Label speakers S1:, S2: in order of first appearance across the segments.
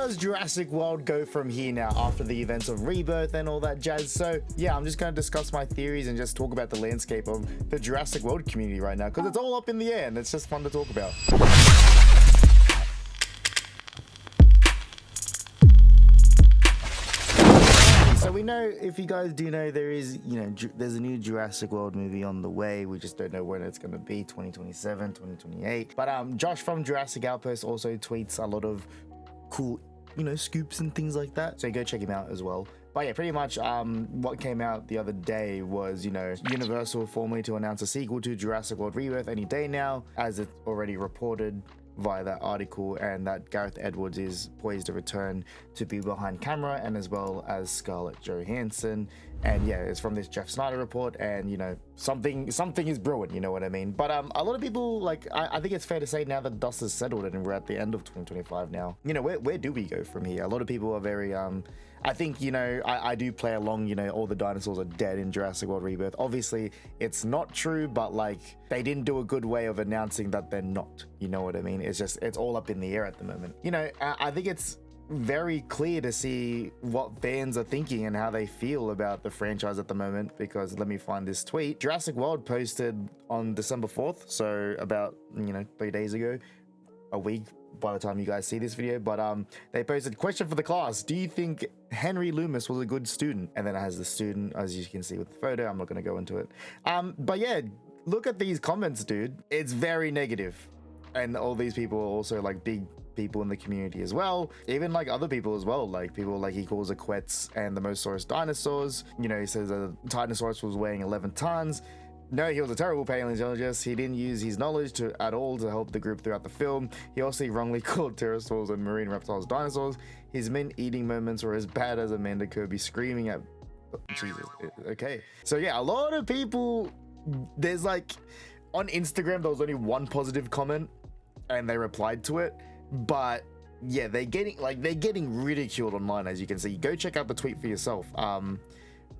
S1: does Jurassic World go from here now after the events of Rebirth and all that jazz? So yeah, I'm just going to discuss my theories and just talk about the landscape of the Jurassic World community right now, because it's all up in the air and it's just fun to talk about. So we know, if you guys do know, there is, there's a new Jurassic World movie on the way. We just don't know when it's going to be, 2027, 2028. But Josh from Jurassic Outpost also tweets a lot of cool, scoops and things like that. So go check him out as well. But yeah, pretty much what came out the other day was, Universal formally to announce a sequel to Jurassic World Rebirth any day now, as it's already reported via that article, and that Gareth Edwards is poised to return to be behind camera, and as well as Scarlett Johansson. And yeah, it's from this Jeff Snyder report, and something is brewing, you know what I mean? But a lot of people, I think it's fair to say now that dust has settled and we're at the end of 2025 now, where do we go from here? A lot of people are very I think, I do play along, all the dinosaurs are dead in Jurassic World Rebirth. Obviously, it's not true, but they didn't do a good way of announcing that they're not, you know what I mean? It's all up in the air at the moment. I think it's very clear to see what fans are thinking and how they feel about the franchise at the moment, because let me find this tweet. Jurassic World posted on December 4th, so about, 3 days ago, a week by the time you guys see this video, but they posted, question for the class, do you think Henry Loomis was a good student? And then it has the student, as you can see with the photo. I'm not going to go into it, but yeah, look at these comments, dude. It's very negative, and all these people are also big people in the community as well, even other people as well, people he calls Aquets and the Mosasaurus dinosaurs. He says a Tyrannosaurus was weighing 11 tons. No, he was a terrible paleontologist. He didn't use his knowledge at all to help the group throughout the film. He also wrongly called pterosaurs and marine reptiles dinosaurs. His mint-eating moments were as bad as Amanda Kirby screaming at... Jesus. Okay. So yeah, a lot of people... There's on Instagram, there was only one positive comment, and they replied to it. But yeah, they're getting ridiculed online, as you can see. Go check out the tweet for yourself.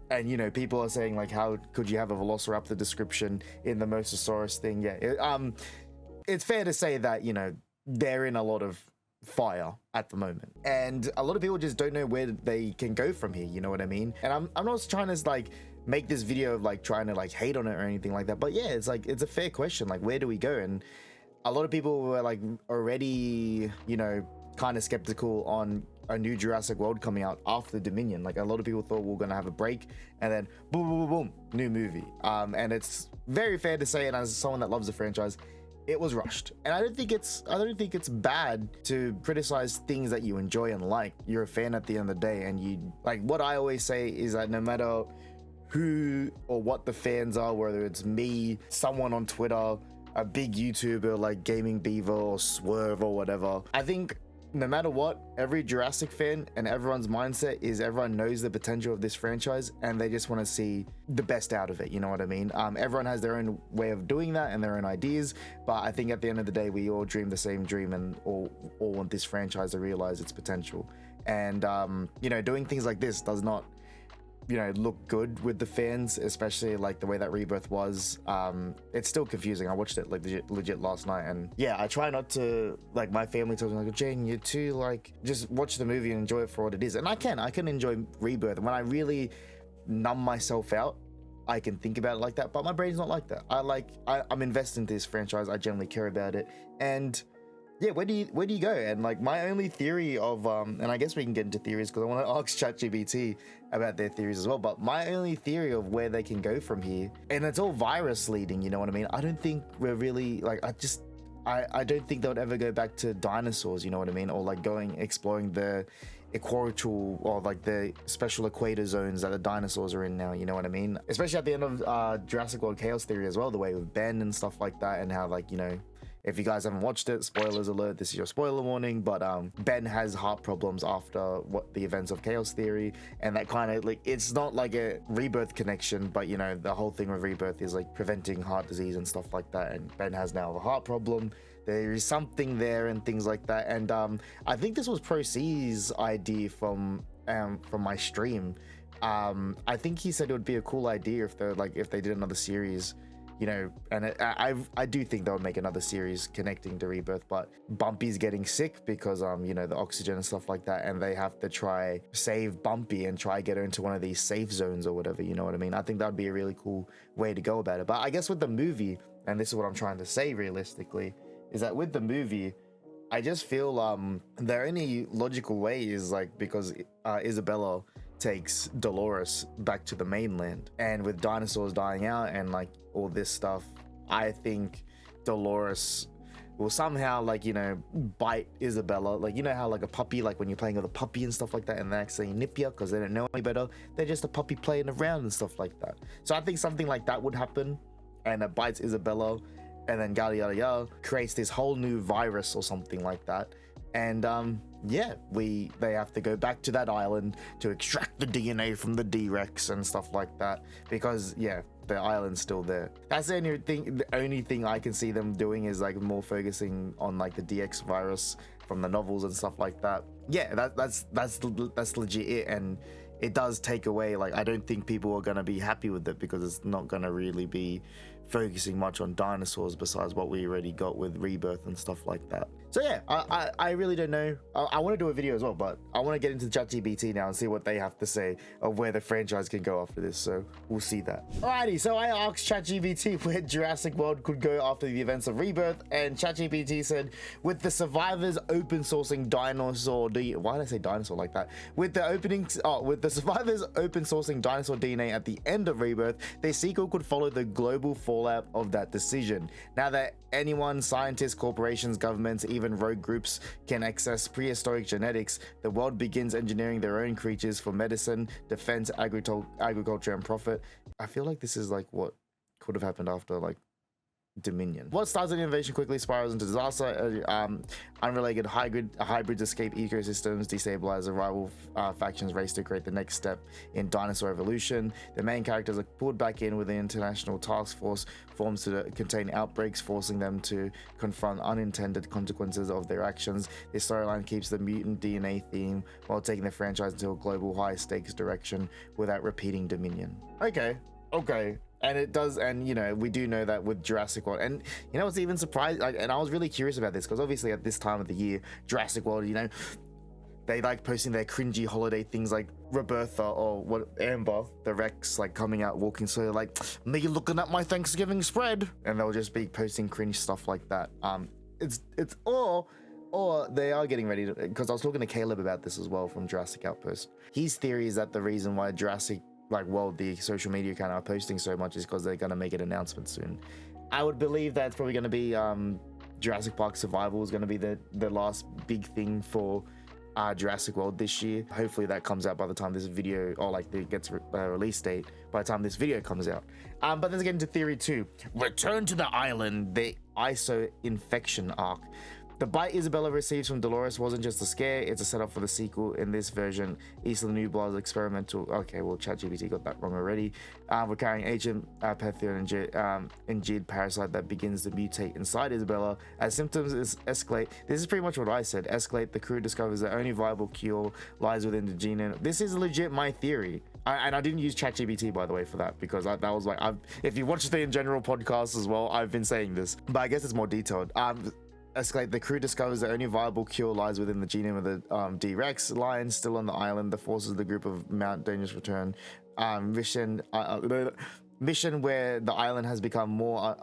S1: And people are saying how could you have a Velociraptor description in the Mosasaurus thing? Yeah, it's fair to say that they're in a lot of fire at the moment, and a lot of people just don't know where they can go from here. You know what I mean? And I'm not trying to make this video of trying to hate on it or anything like that. But yeah, it's it's a fair question. Where do we go? And a lot of people were already kind of skeptical on a new Jurassic World coming out after Dominion. A lot of people thought we were gonna have a break, and then boom, boom, boom, boom, new movie. And it's very fair to say, and as someone that loves the franchise, it was rushed. And I don't think it's bad to criticize things that you enjoy and like. You're a fan at the end of the day, and you what I always say is that no matter who or what the fans are, whether it's me, someone on Twitter, a big YouTuber like Gaming Beaver or Swerve or whatever, I think no matter what, every Jurassic fan and everyone's mindset is everyone knows the potential of this franchise and they just want to see the best out of it, you know what I mean? Everyone has their own way of doing that and their own ideas, but I think at the end of the day, we all dream the same dream and all want this franchise to realize its potential. And, doing things like this does not look good with the fans, especially the way that Rebirth was. It's still confusing. I watched it legit last night, and yeah, I try not to my family tells me Jane, you too just watch the movie and enjoy it for what it is. And I can enjoy Rebirth. When I really numb myself out, I can think about it like that, but my brain's not like that. I'm invested in this franchise. I generally care about it, and yeah, where do you go? And my only theory of and I guess we can get into theories because I want to ask ChatGPT about their theories as well, but my only theory of where they can go from here, and it's all virus leading, you know what I mean? I don't think we're really I don't think they would ever go back to dinosaurs, you know what I mean? Or exploring the equatorial or the special equator zones that the dinosaurs are in now, you know what I mean? Especially at the end of Jurassic World Chaos Theory as well, the way with Ben and stuff like that, and how if you guys haven't watched it, spoilers alert, this is your spoiler warning, but Ben has heart problems after the events of Chaos Theory, and that kind of it's not a Rebirth connection, but the whole thing with Rebirth is preventing heart disease and stuff like that, and Ben has now a heart problem. There is something there and things like that, and I think this was Pro C's idea from my stream. I think he said it would be a cool idea if they did another series you know, and I do think they'll make another series connecting to Rebirth, but Bumpy's getting sick because you know, the oxygen and stuff like that, and they have to try save Bumpy and try get her into one of these safe zones or whatever, you know what I mean? I think that'd be a really cool way to go about it. But I guess with the movie, and this is what I'm trying to say realistically, is that with the movie, I just feel the only logical way is like, because Isabella takes Dolores back to the mainland, and with dinosaurs dying out and like all this stuff, I think Dolores will somehow, like, you know, bite Isabella, like, you know how like a puppy, like when you're playing with a puppy and stuff like that, and they actually nip you because they don't know any better, they're just a puppy playing around and stuff like that. So I think something like that would happen, and it bites Isabella, and then yada yada yada creates this whole new virus or something like that. And yeah, they have to go back to that island to extract the DNA from the D-Rex and stuff like that, because yeah, the island's still there. That's the only thing I can see them doing, is like more focusing on like the DX virus from the novels and stuff like that. Yeah, that's legit it. And it does take away, like, I don't think people are gonna be happy with it, because it's not gonna really be focusing much on dinosaurs besides what we already got with Rebirth and stuff like that. So yeah, I really don't know. I want to do a video as well, but I want to get into ChatGPT now and see what they have to say of where the franchise can go after this, so we'll see that. Alrighty, so I asked ChatGPT where Jurassic World could go after the events of Rebirth, and ChatGPT said, with the survivors open sourcing dinosaur why did I say dinosaur like that? With the survivors open sourcing dinosaur DNA at the end of Rebirth, their sequel could follow the global fallout of that decision. Now that anyone, scientists, corporations, governments, even rogue groups can access prehistoric genetics, the world begins engineering their own creatures for medicine, defense, agriculture, and profit. I feel like this is like what could have happened after like Dominion. What starts an innovation quickly spirals into disaster. Unrelated hybrids escape ecosystems, destabilize the rival factions race to create the next step in dinosaur evolution. The main characters are pulled back in with the international task force forms to contain outbreaks, forcing them to confront unintended consequences of their actions. This storyline keeps the mutant DNA theme while taking the franchise into a global high stakes direction without repeating Dominion. Okay. And it does, and you know, we do know that with Jurassic World, and you know what's even surprising, like, and I was really curious about this because obviously at this time of the year, Jurassic World, you know, they like posting their cringy holiday things like Roberta or what, Amber, the Rex, like coming out walking, so like, me looking at my Thanksgiving spread, and they'll just be posting cringe stuff like that. It's or they are getting ready to, because I was talking to Caleb about this as well from Jurassic Outpost. His theory is that the reason why Jurassic World, the social media account, are posting so much is because they're going to make an announcement soon. I would believe that it's probably going to be Jurassic Park Survival is going to be the last big thing for Jurassic World this year. Hopefully that comes out by the time this video, or like it gets release date by the time this video comes out. But let's get into theory 2. Return to the island, the ISO infection arc. The bite Isabella receives from Dolores wasn't just a scare, it's a setup for the sequel. In this version, Isla Nublar's experimental, okay, well, ChatGPT got that wrong already. We're carrying agent Pathion and parasite that begins to mutate inside Isabella. As symptoms escalate, this is pretty much what I said, the crew discovers the only viable cure lies within the genome. This is legit my theory. And I didn't use ChatGPT, by the way, for that, because that was like, if you watch the In General podcast as well, I've been saying this, but I guess it's more detailed. The crew discovers the only viable cure lies within the genome of the D-Rex lion still on the island. The forces of the group of Mount Dangerous return. Mission where the island has become more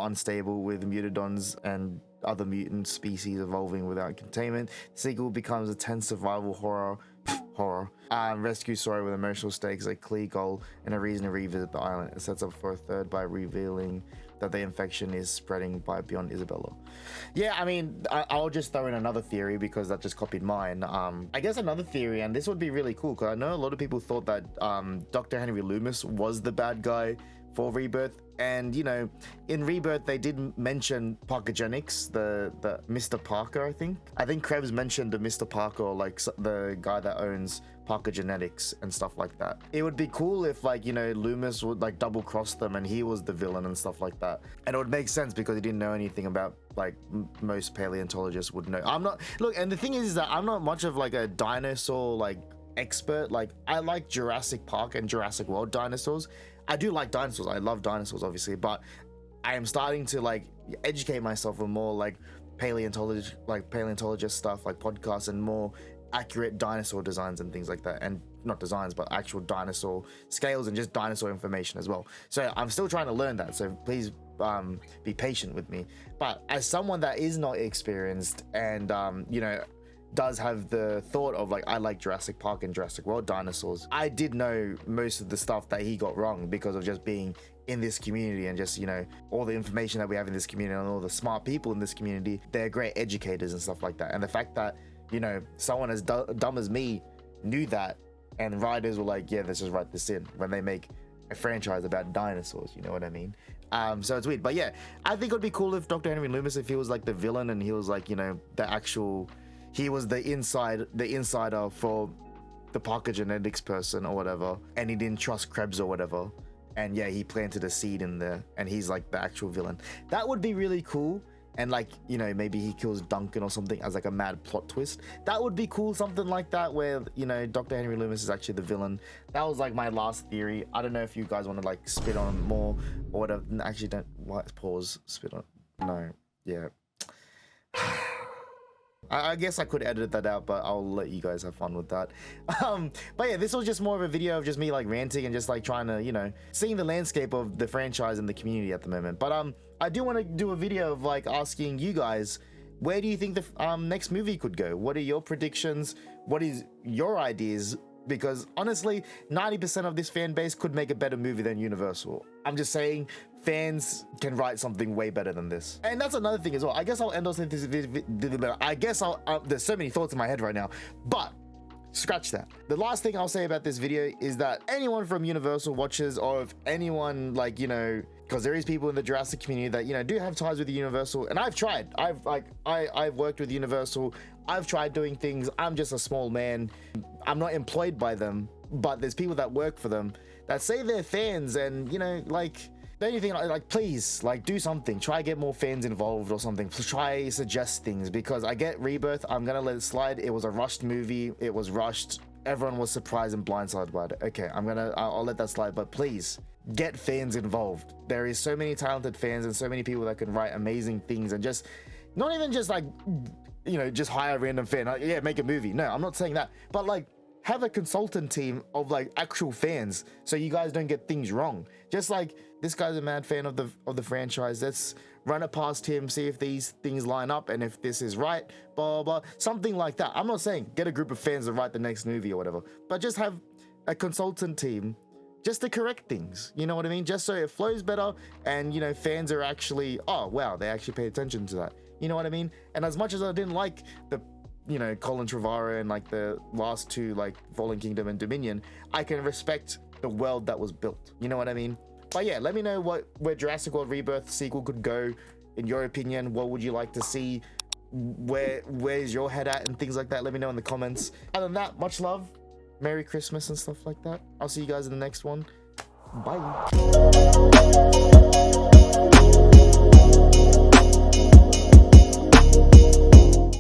S1: unstable with mutadons and other mutant species evolving without containment. The sequel becomes a tense survival horror rescue story with emotional stakes, a clear goal, and a reason to revisit the island. It sets up for a third by revealing that the infection is spreading beyond Isabella. Yeah, I mean, I'll just throw in another theory because that just copied mine. I guess another theory, and this would be really cool because I know a lot of people thought that Dr. Henry Loomis was the bad guy for Rebirth, and you know, in Rebirth they did mention Parkergenics, the Mr. Parker. I think Krebs mentioned the Mr. Parker, or like the guy that owns Parker Genetics and stuff like that. It would be cool if, like, you know, Loomis would like double cross them and he was the villain and stuff like that, and it would make sense because he didn't know anything about, like, most paleontologists would know. And the thing is that I'm not much of like a dinosaur like expert. Like, I like Jurassic Park and Jurassic World dinosaurs. I do like dinosaurs. I love dinosaurs, obviously, but I am starting to like educate myself on more like paleontologist stuff, like podcasts, and more accurate dinosaur designs and things like that, and not designs but actual dinosaur scales and just dinosaur information as well. So I'm still trying to learn that, so please be patient with me. But as someone that is not experienced and you know, does have the thought of like, I like Jurassic Park and Jurassic World dinosaurs, I did know most of the stuff that he got wrong because of just being in this community and just, you know, all the information that we have in this community and all the smart people in this community. They're great educators and stuff like that. And the fact that, you know, someone as dumb as me knew that, and writers were like, yeah, let's just write this in when they make a franchise about dinosaurs, you know what I mean? So it's weird. But yeah, I think it would be cool if Dr. Henry Loomis, if he was like the villain and he was like, you know, he was the insider for the Parker genetics person or whatever, and he didn't trust Krebs or whatever, and yeah, he planted a seed in there and he's like the actual villain. That would be really cool. And like, you know, maybe he kills Duncan or something as like a mad plot twist. That would be cool, something like that, where, you know, Dr. Henry Loomis is actually the villain. That was like my last theory. I don't know if you guys want to like spit on more or whatever. Actually, don't. What? Pause. Spit on. No. Yeah. I guess I could edit that out, but I'll let you guys have fun with that. But yeah, this was just more of a video of just me like ranting and just like trying to, you know, seeing the landscape of the franchise and the community at the moment. But I do want to do a video of like asking you guys, where do you think the next movie could go? What are your predictions? What is your ideas? Because honestly, 90% of this fan base could make a better movie than Universal. I'm just saying, fans can write something way better than this. And that's another thing as well. I guess I'll end off this video. I guess there's so many thoughts in my head right now, but scratch that. The last thing I'll say about this video is that anyone from Universal watches, or if anyone like, you know, because there is people in the Jurassic community that, you know, do have ties with Universal, and I've tried. I've worked with Universal. I've tried doing things. I'm just a small man. I'm not employed by them, but there's people that work for them that say they're fans, and, you know, like, anything like, please, like, do something. Try get more fans involved or something. Try suggest things, because I get Rebirth. I'm gonna let it slide. It was a rushed movie. It was rushed. Everyone was surprised and blindsided by it. Okay, I'll let that slide, but please get fans involved. There is so many talented fans and so many people that can write amazing things, and just not even just like, you know, just hire a random fan. Like, yeah, make a movie. No, I'm not saying that, but like, have a consultant team of like actual fans, so you guys don't get things wrong. Just like, this guy's a mad fan of the franchise. Let's run it past him, see if these things line up, and if this is right, blah, blah, blah. Something like that. I'm not saying get a group of fans to write the next movie or whatever, but just have a consultant team just to correct things. You know what I mean? Just so it flows better, and, you know, fans are actually, oh, wow, they actually pay attention to that. You know what I mean? And as much as I didn't like the, you know, Colin Trevorrow and like the last two, like Fallen Kingdom and Dominion, I can respect the world that was built. You know what I mean? But yeah, let me know where Jurassic World Rebirth sequel could go. In your opinion, what would you like to see? Where's your head at and things like that? Let me know in the comments. Other than that, much love, Merry Christmas and stuff like that. I'll see you guys in the next one. Bye.